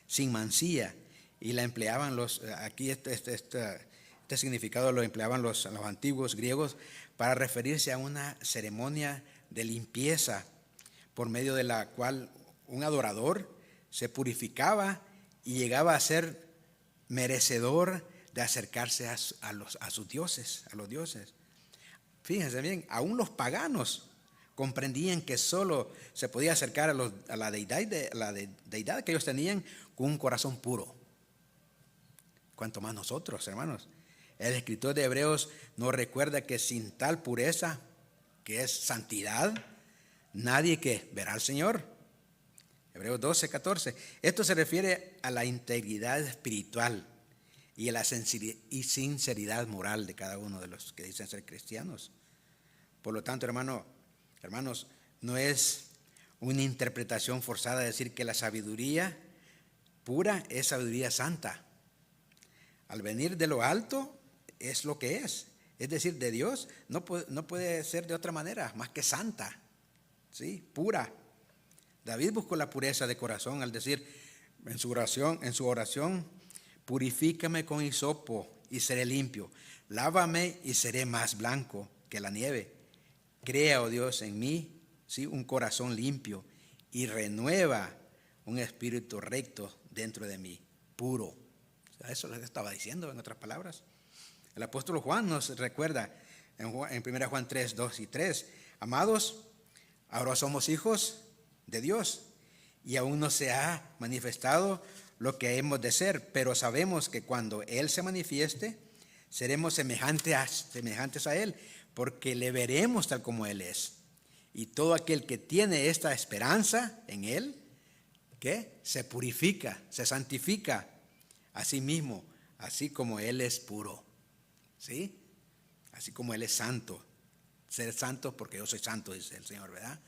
sin mancilla. Y la empleaban aquí este significado lo empleaban los antiguos griegos para referirse a una ceremonia de limpieza por medio de la cual un adorador se purificaba y llegaba a ser merecedor de acercarse a sus dioses, a los dioses. Fíjense bien, aún los paganos comprendían que solo se podía acercar a la deidad que ellos tenían con un corazón puro. Cuanto más nosotros, hermanos. El escritor de Hebreos nos recuerda que sin tal pureza, que es santidad, nadie que verá al Señor. Hebreos 12, 14. Esto se refiere a la integridad espiritual y a la sinceridad moral de cada uno de los que dicen ser cristianos. Por lo tanto, hermanos, no es una interpretación forzada decir que la sabiduría pura es sabiduría santa. Al venir de lo alto es lo que es decir, de Dios, no puede ser de otra manera, más que santa, ¿sí? Pura. David buscó la pureza de corazón al decir en su oración, purifícame con hisopo y seré limpio, lávame y seré más blanco que la nieve. Crea, oh Dios, en mí, ¿sí?, un corazón limpio y renueva un espíritu recto dentro de mí, puro. Eso les estaba diciendo, en otras palabras. El apóstol Juan nos recuerda en 1 Juan 3, 2 y 3, amados, ahora somos hijos de Dios y aún no se ha manifestado lo que hemos de ser, pero sabemos que cuando Él se manifieste, seremos semejantes a Él, porque le veremos tal como Él es. Y todo aquel que tiene esta esperanza en Él, ¿qué? Se purifica, se santifica a sí mismo, así como Él es puro. ¿Sí? Así como Él es santo. Ser santo porque yo soy santo, dice el Señor, ¿verdad?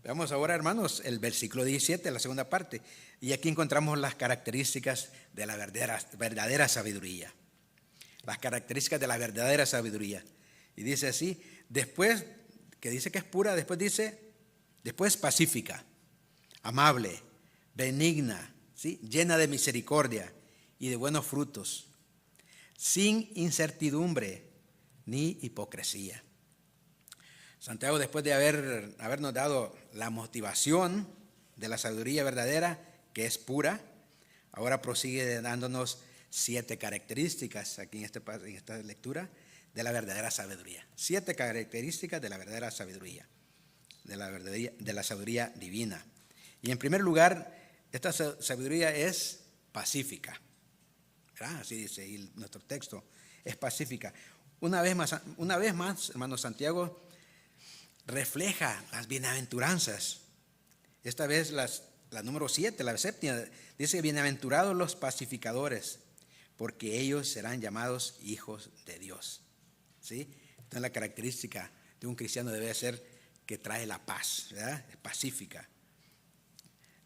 Veamos ahora, hermanos, el versículo 17, la segunda parte. Y aquí encontramos las características de la verdadera sabiduría. Las características de la verdadera sabiduría. Y dice así, después, que dice que es pura, después pacífica, amable, benigna, ¿sí?, llena de misericordia y de buenos frutos, sin incertidumbre ni hipocresía. Santiago, después de habernos dado la motivación de la sabiduría verdadera, que es pura, ahora prosigue dándonos 7 características aquí en esta lectura de la verdadera sabiduría. 7 características de la verdadera sabiduría, de la sabiduría divina. Y en primer lugar, esta sabiduría es pacífica. Así dice y nuestro texto, es pacífica. Una vez más, hermano, Santiago refleja las bienaventuranzas. Esta vez la número 7, la séptima, dice: bienaventurados los pacificadores, porque ellos serán llamados hijos de Dios. ¿Sí? Entonces la característica de un cristiano debe ser que trae la paz, ¿verdad? Es pacífica.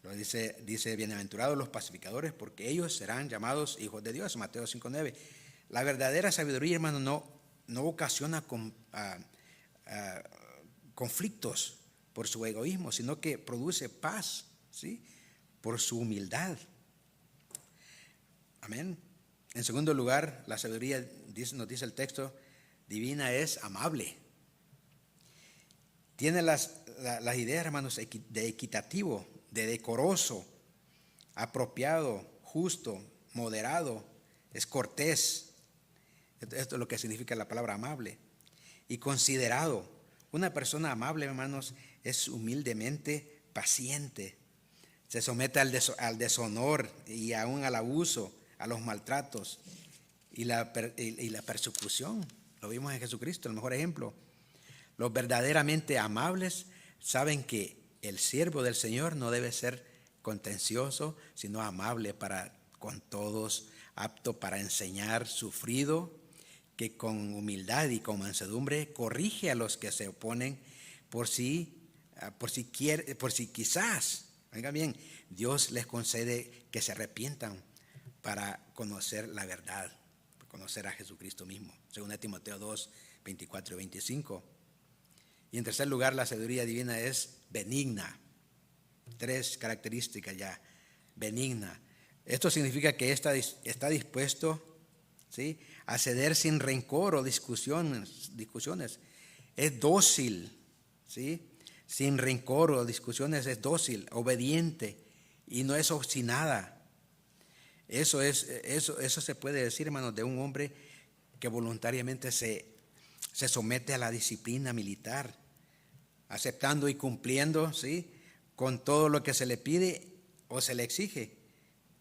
Lo dice bienaventurados los pacificadores, porque ellos serán llamados hijos de Dios, Mateo 5:9. La verdadera sabiduría, hermano, no ocasiona conflictos por su egoísmo, sino que produce paz, ¿sí?, por su humildad. Amén. En segundo lugar, la sabiduría, nos dice el texto, divina es amable. Tiene las ideas, hermanos, de equitativo, de decoroso, apropiado, justo, moderado, es cortés. Esto es lo que significa la palabra amable. Y considerado. Una persona amable, hermanos, es humildemente paciente. Se somete al deshonor y aún al abuso, a los maltratos y la persecución. Lo vimos en Jesucristo, el mejor ejemplo. Los verdaderamente amables saben que el siervo del Señor no debe ser contencioso, sino amable para con todos, apto para enseñar, sufrido, que con humildad y con mansedumbre corrige a los que se oponen, por si quizás, oigan bien, Dios les concede que se arrepientan para conocer la verdad, para conocer a Jesucristo mismo, según Timoteo 2, 24 y 25. Y en tercer lugar, la sabiduría divina es benigna. 3 características ya, benigna. Esto significa que está dispuesto, ¿sí?, a ceder sin rencor o discusiones. Es dócil, ¿sí?, sin rencor o discusiones, es dócil, obediente y no es obstinada. Eso se puede decir, hermanos, de un hombre que voluntariamente se somete a la disciplina militar, aceptando y cumpliendo, ¿sí?, con todo lo que se le pide o se le exige,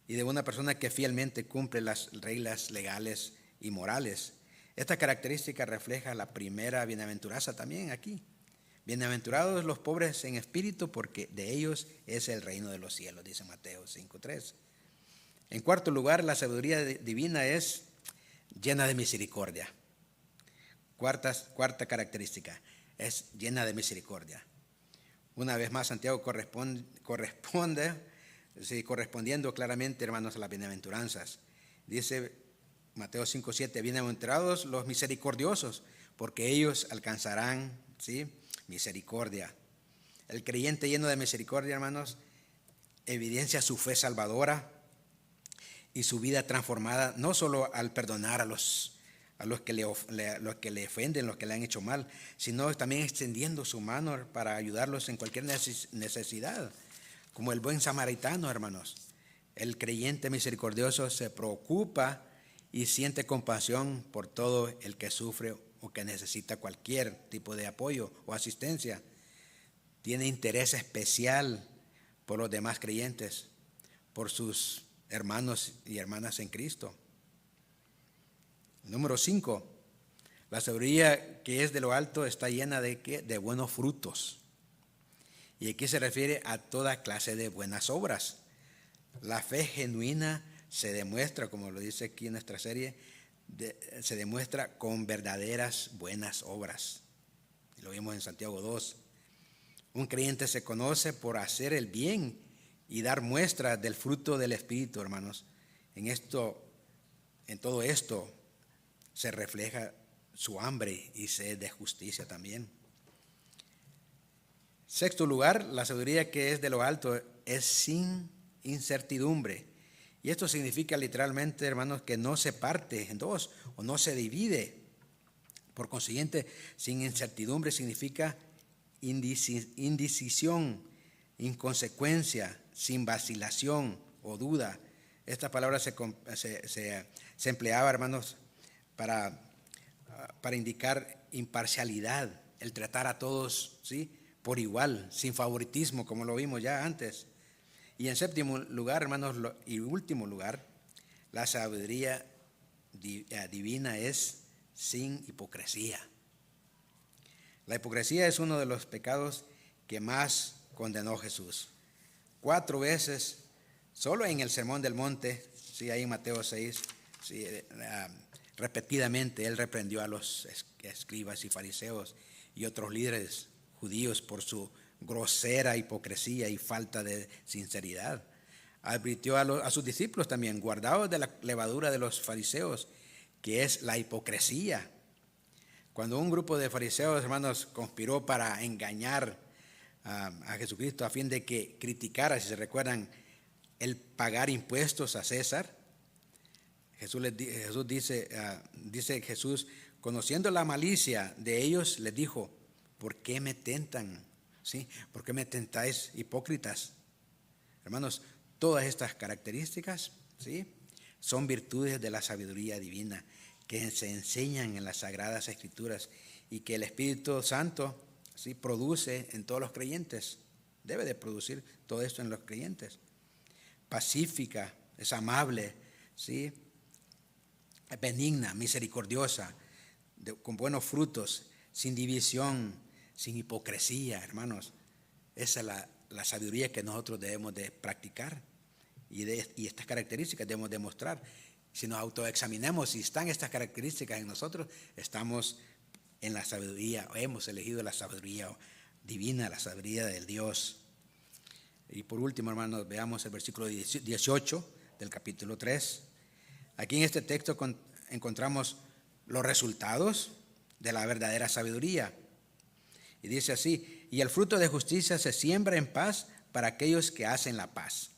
y de una persona que fielmente cumple las reglas legales y morales. Esta característica refleja la primera bienaventuranza también aquí, Bienaventurados los pobres en espíritu, porque de ellos es el reino de los cielos, dice Mateo 5:3. En cuarto lugar, la sabiduría divina es llena de misericordia. Cuarta característica, es llena de misericordia. Una vez más, Santiago correspondiendo claramente, hermanos, a las bienaventuranzas. Dice Mateo 5:7, bienaventurados los misericordiosos, porque ellos alcanzarán, ¿sí?, misericordia. El creyente lleno de misericordia, hermanos, evidencia su fe salvadora y su vida transformada, no solo al perdonar a los que le ofenden, los que le han hecho mal, sino también extendiendo su mano para ayudarlos en cualquier necesidad, como el buen samaritano, hermanos. El creyente misericordioso se preocupa y siente compasión por todo el que sufre o que necesita cualquier tipo de apoyo o asistencia. Tiene interés especial por los demás creyentes, por sus hermanos y hermanas en Cristo. Número 5, la sabiduría que es de lo alto está llena de buenos frutos. Y aquí se refiere a toda clase de buenas obras. La fe genuina se demuestra, como lo dice aquí en nuestra serie, se demuestra con verdaderas buenas obras. Lo vimos en Santiago 2. Un creyente se conoce por hacer el bien y dar muestra del fruto del Espíritu, hermanos. En todo esto se refleja su hambre y sed de justicia también. Sexto lugar, la sabiduría que es de lo alto es sin incertidumbre. Y esto significa literalmente, hermanos, que no se parte en dos o no se divide. Por consiguiente, sin incertidumbre significa indecisión, inconsecuencia, sin vacilación o duda. Esta palabra se empleaba, hermanos, para indicar imparcialidad, el tratar a todos, ¿sí?, por igual, sin favoritismo, como lo vimos ya antes. Y en séptimo lugar, hermanos, y último lugar, la sabiduría divina es sin hipocresía. La hipocresía es uno de los pecados que más condenó Jesús. 4 veces, solo en el Sermón del Monte, sí, ahí en Mateo 6, sí, repetidamente él reprendió a los escribas y fariseos y otros líderes judíos por su grosera hipocresía y falta de sinceridad. Advirtió a sus discípulos también, guardaos de la levadura de los fariseos, que es la hipocresía. Cuando un grupo de fariseos, hermanos, conspiró para engañar a Jesucristo a fin de que criticara, si se recuerdan, el pagar impuestos a César, dice Jesús, conociendo la malicia de ellos, les dijo, ¿por qué me tentan? ¿Sí? ¿Por qué me tentáis, hipócritas? Hermanos, todas estas características, ¿sí?, son virtudes de la sabiduría divina que se enseñan en las Sagradas Escrituras y que el Espíritu Santo, ¿sí?, produce en todos los creyentes. Debe de producir todo esto en los creyentes. Pacífica, es amable, ¿sí?, es benigna, misericordiosa, con buenos frutos, sin división, sin hipocresía, hermanos. Esa es la sabiduría que nosotros debemos de practicar y estas características debemos demostrar. Si nos autoexaminamos, si están estas características en nosotros, estamos en la sabiduría, hemos elegido la sabiduría divina, la sabiduría del Dios. Y por último, hermanos, veamos el versículo 18 del capítulo 3. Aquí en este texto encontramos los resultados de la verdadera sabiduría. Y dice así, y el fruto de justicia se siembra en paz para aquellos que hacen la paz.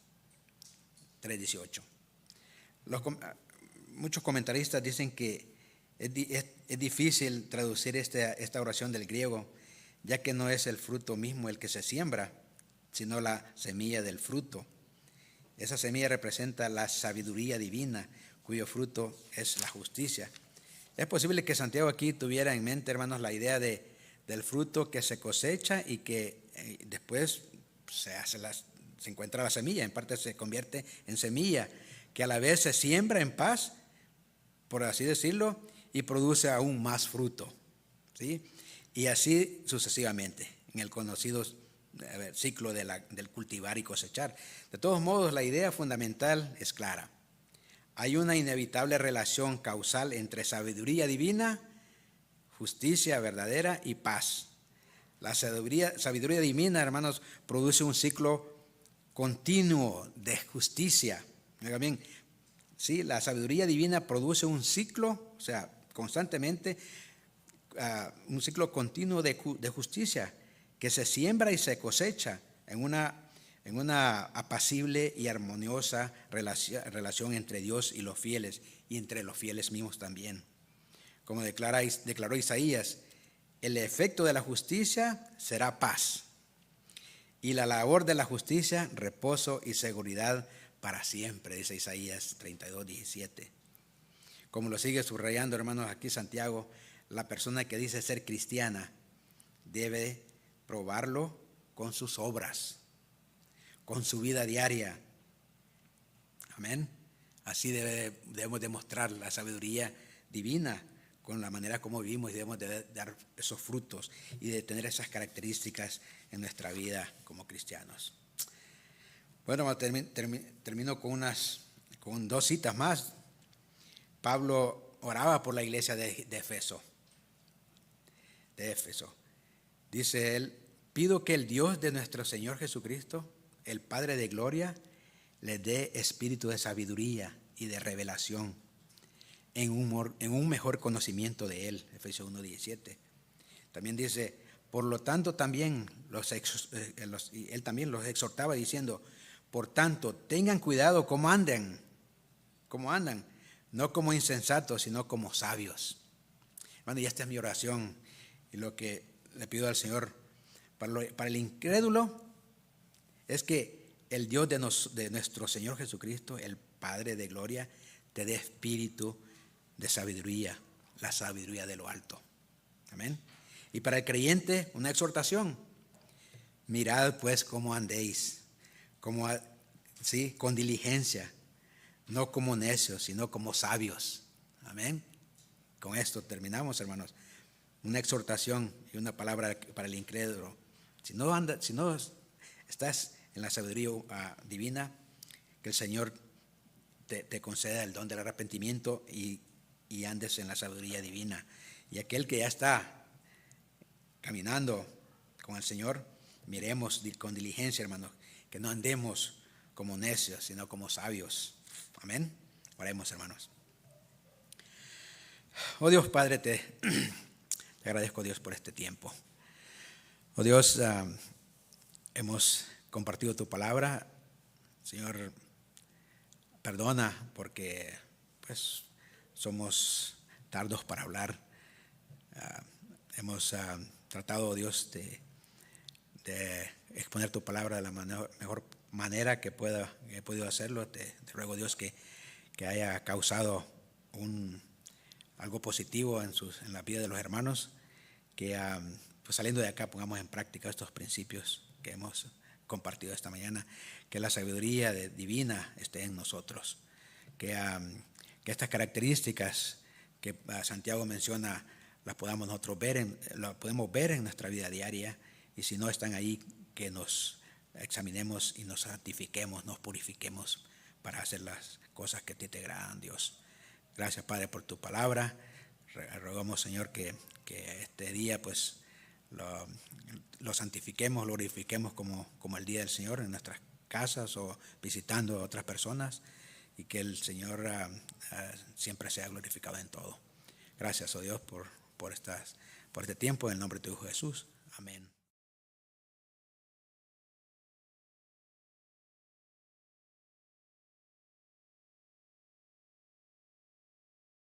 3:18. Muchos comentaristas dicen que es difícil traducir esta oración del griego, ya que no es el fruto mismo el que se siembra, sino la semilla del fruto. Esa semilla representa la sabiduría divina, cuyo fruto es la justicia. Es posible que Santiago aquí tuviera en mente, hermanos, la idea del fruto que se cosecha y que después se encuentra la semilla, en parte se convierte en semilla, que a la vez se siembra en paz, por así decirlo, y produce aún más fruto, ¿sí? Y así sucesivamente. en el conocido ciclo del cultivar y cosechar. De todos modos, la idea fundamental es clara. Hay una inevitable relación causal entre sabiduría divina, justicia verdadera y paz. La sabiduría divina, hermanos, produce un ciclo continuo de justicia. Oigan bien, ¿sí? La sabiduría divina produce un ciclo, o sea, constantemente, un ciclo continuo de justicia que se siembra y se cosecha en una apacible y armoniosa relación entre Dios y los fieles, y entre los fieles mismos también. Como declaró Isaías, el efecto de la justicia será paz, y la labor de la justicia, reposo y seguridad para siempre, dice Isaías 32:17. Como lo sigue subrayando, hermanos, aquí Santiago, la persona que dice ser cristiana debe probarlo con sus obras, con su vida diaria. Amén. Así debemos demostrar la sabiduría divina con la manera como vivimos, y debemos de dar esos frutos y de tener esas características en nuestra vida como cristianos. Bueno, termino con dos citas más. Pablo oraba por la iglesia de Éfeso. Dice él: pido que el Dios de nuestro Señor Jesucristo, el Padre de gloria, les dé espíritu de sabiduría y de revelación en un mejor conocimiento de Él. Efesios 1:17. También dice: por lo tanto también él también los exhortaba diciendo: por tanto, tengan cuidado cómo andan, no como insensatos, sino como sabios. Bueno, y esta es mi oración, y lo que le pido al Señor para el incrédulo es que el Dios de nuestro Señor Jesucristo, el Padre de gloria, te dé espíritu de sabiduría, la sabiduría de lo alto. Amén. Y para el creyente, una exhortación: mirad pues cómo andéis, con diligencia, no como necios, sino como sabios. Amén. Con esto terminamos, hermanos. Una exhortación y una palabra para el incrédulo. Si no estás en la sabiduría divina, que el Señor te conceda el don del arrepentimiento y andes en la sabiduría divina. Y aquel que ya está caminando con el Señor, miremos con diligencia, hermanos, que no andemos como necios, sino como sabios. Amén. Oremos, hermanos. Oh Dios Padre, te agradezco, Dios, por este tiempo. Oh Dios, hemos compartido tu palabra. Señor, perdona porque pues somos tardos para hablar. Hemos tratado, Dios, de exponer tu palabra de la mejor manera que he podido hacerlo. Te ruego, Dios, que haya causado algo positivo en la vida de los hermanos, que pues saliendo de acá pongamos en práctica estos principios que hemos compartido esta mañana, que la sabiduría divina esté en nosotros, que estas características que Santiago menciona las podamos nosotros podemos ver en nuestra vida diaria, y si no están ahí, que nos examinemos y nos santifiquemos, nos purifiquemos para hacer las cosas que a ti te agradan, Dios. Gracias, Padre, por tu palabra. Rogamos, Señor, que este día pues lo santifiquemos, lo glorifiquemos como el día del Señor en nuestras casas o visitando a otras personas, y que el Señor siempre sea glorificado en todo. Gracias, oh Dios, por este tiempo, en el nombre de tu Hijo Jesús. Amén.